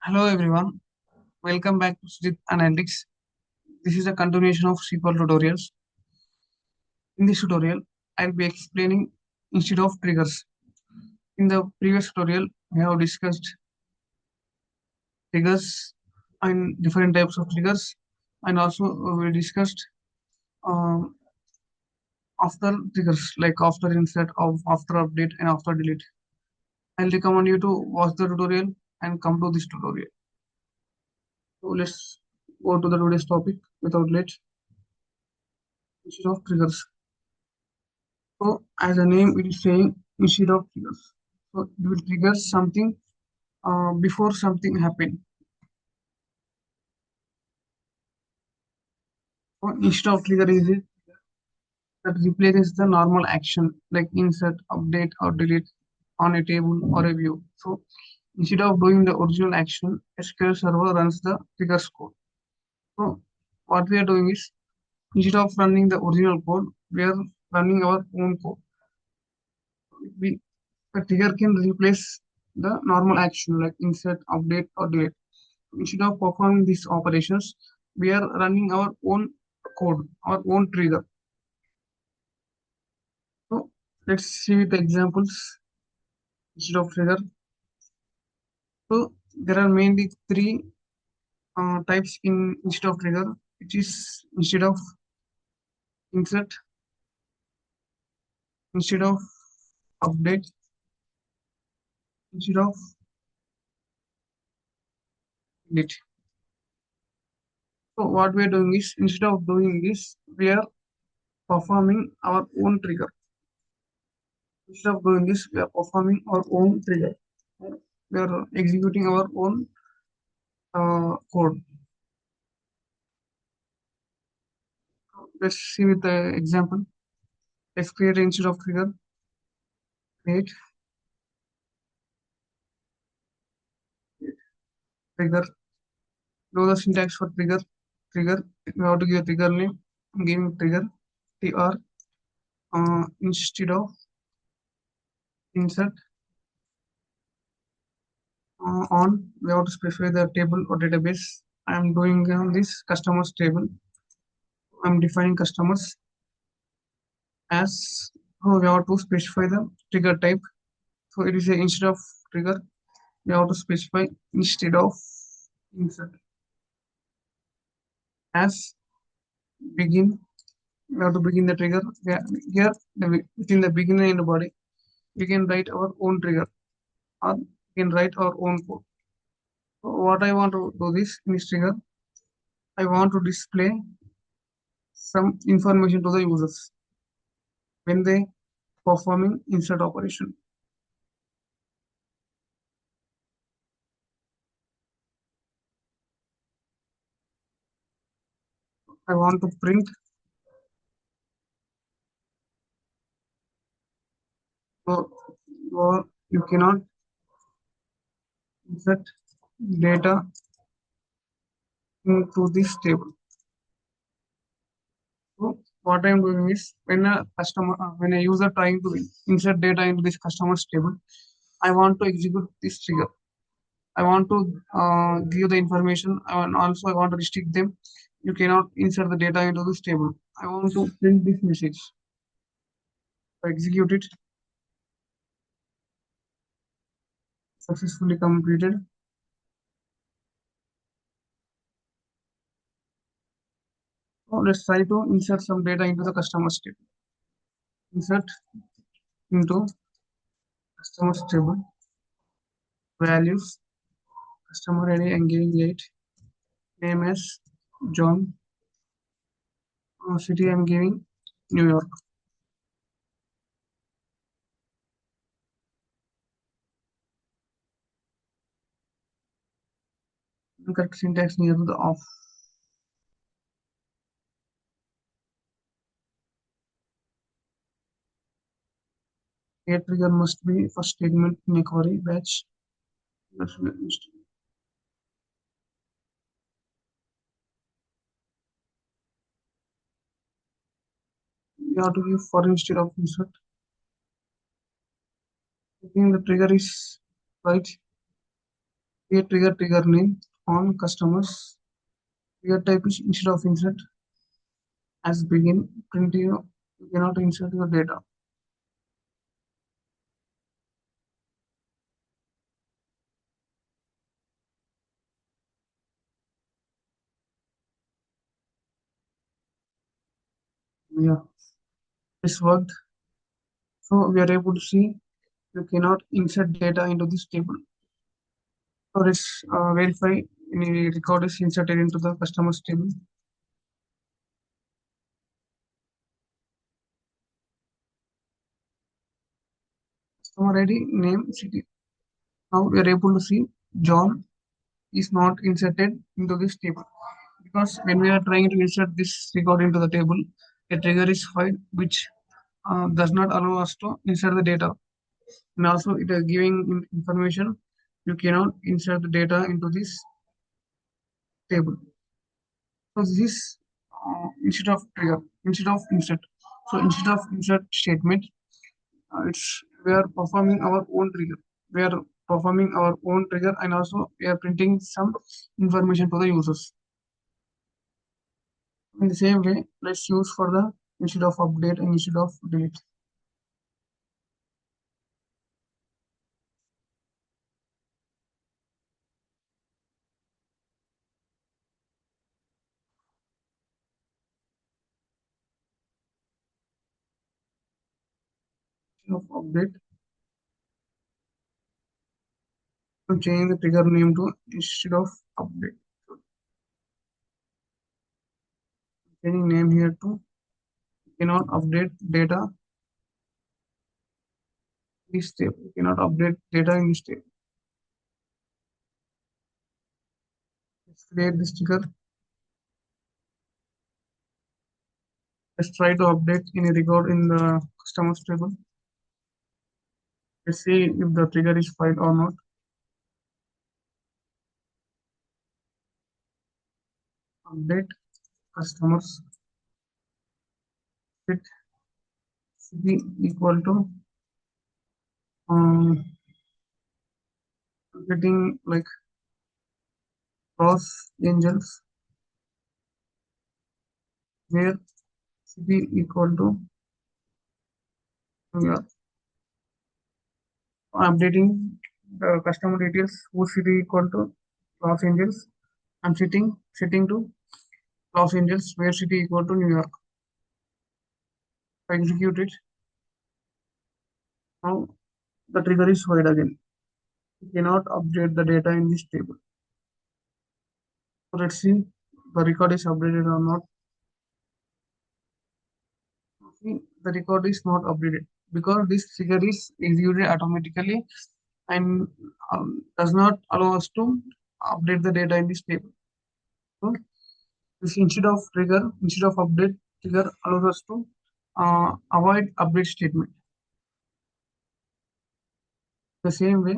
Hello everyone, welcome back to Sujit Analytics. This is a continuation of SQL Tutorials. In this tutorial, I'll be explaining instead of triggers. In the previous tutorial, we have discussed triggers and different types of triggers, and also we discussed um, after triggers like after insert, of after update, and after delete. I'll recommend you to watch the tutorial and come to this tutorial. So let's go to the today's topic without late. Instead of triggers. So as a name it is saying instead of triggers. So it will trigger something before something happen. So instead of trigger is it that replaces the normal action like insert, update or delete on a table or a view. So instead of doing the original action, SQL server runs the triggers code. So what we are doing is instead of running the original code, we are running our own code. We, the trigger can replace the normal action like insert, update or delete. Instead of performing these operations, we are running our own code, our own trigger. So let's see with the examples instead of trigger. So there are mainly three types in instead of trigger, which is instead of insert, instead of update, instead of delete. So what we are doing is instead of doing this, we are performing our own trigger. Instead of doing this, we are performing our own trigger. We are executing our own code. Let's see with the example. Let's create instead of trigger. Create trigger. Know the syntax for trigger. Trigger. We have to give a trigger name. I'm giving trigger tr instead of insert on. We have to specify the table or database. I'm doing this customers table. I'm defining customers as. We have to specify the trigger type. So it is a instead of trigger. We have to specify instead of insert as begin. We have to begin the trigger. Yeah, here within the beginning and the body, we can write our own trigger or we can write our own code. So what I want to do this in this trigger, I want to display some information to the users when they performing insert operation. I want to print so you cannot insert data into this table. So what I'm doing is when a user trying to insert data into this customer's table, I want to execute this trigger. I want to give the information and also I want to restrict them. You cannot insert the data into this table. I want to print this message. I execute it. Successfully completed. Now let's try to insert some data into the customer's table. Insert into customer's table. Values. Customer ID engaging late. Name as John. City I'm giving New York. Correct syntax near to the off. A trigger must be first statement in a query batch. You have to give for instead of insert. I think the trigger is right. Create trigger name on customers. Trigger type is instead of insert as begin print you cannot insert your data. Yeah, this worked. So we are able to see you cannot insert data into this table. So let's verify any record is inserted into the customers table. Customer ID, name, city. Now we are able to see John is not inserted into this table because when we are trying to insert this record into the table, a trigger is fired which does not allow us to insert the data. And also it is giving information you cannot insert the data into this table. So this is instead of trigger, instead of insert. So instead of insert statement, it's we are performing our own trigger. We are performing our own trigger and also we are printing some information to the users. In the same way, let's use for the instead of update and instead of delete. Instead of update, to change the trigger name to instead of update. So changing name here to cannot update data in this table. You cannot update data in this table. Let's create this trigger. Let's try to update any record in the customers table. Let's see if the trigger is filed or not. Update customers it should be equal to getting like Los Angeles where should be equal to New York. Updating the customer details who should be equal to Los Angeles. I'm setting to Los Angeles where should be equal to New York. If I execute it. Now the trigger is void again. You cannot update the data in this table. So let's see the record is updated or not. See, the record is not updated because this trigger is executed automatically and does not allow us to update the data in this table. So this instead of update trigger allows us to avoid update statement. The same way,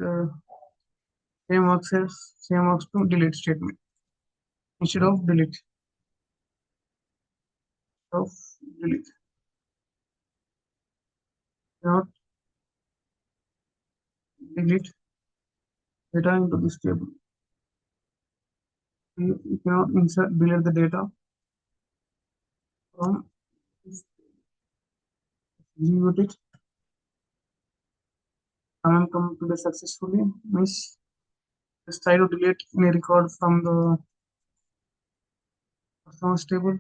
uh, same works to delete statement instead of of delete. Cannot delete data into this table. You cannot insert delete the data from this execute it. Command completed successfully means just try to delete any record from the customers table.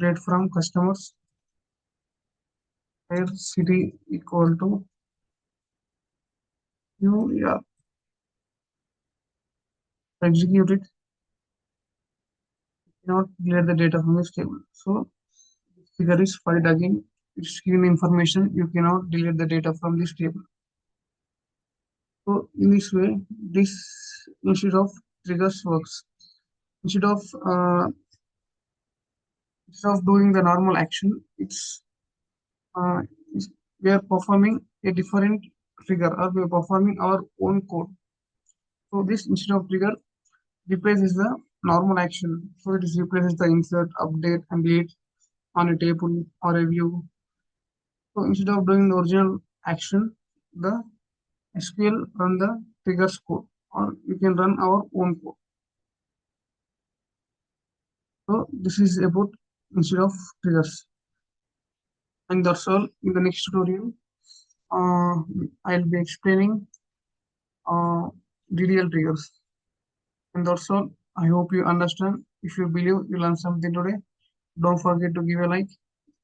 Read from customers where city equal to New York. Execute it. Cannot delete the data from this table. So this figure is filed again. It's given information. You cannot delete the data from this table. So in this way, this instead of triggers works. Instead of uh, instead of doing the normal action, uh, we are performing a different trigger or we are performing our own code. So this instead of trigger replaces the normal action. So it is replaces the insert, update, and delete on a table or a view. So instead of doing the original action, the SQL run the triggers code, or we can run our own code. So this is about instead of triggers. And that's all. In the next tutorial, uh, I'll be explaining uh, DDL triggers. And that's all. I hope you understand. If you believe you learned something today, don't forget to give a like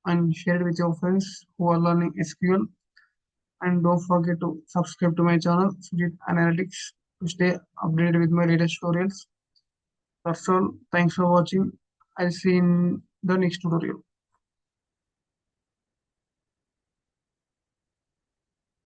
and share it with your friends who are learning SQL. And don't forget to subscribe to my channel, Sujit Analytics, to stay updated with my latest tutorials. That's all. Thanks for watching. I'll see you in the next tutorial.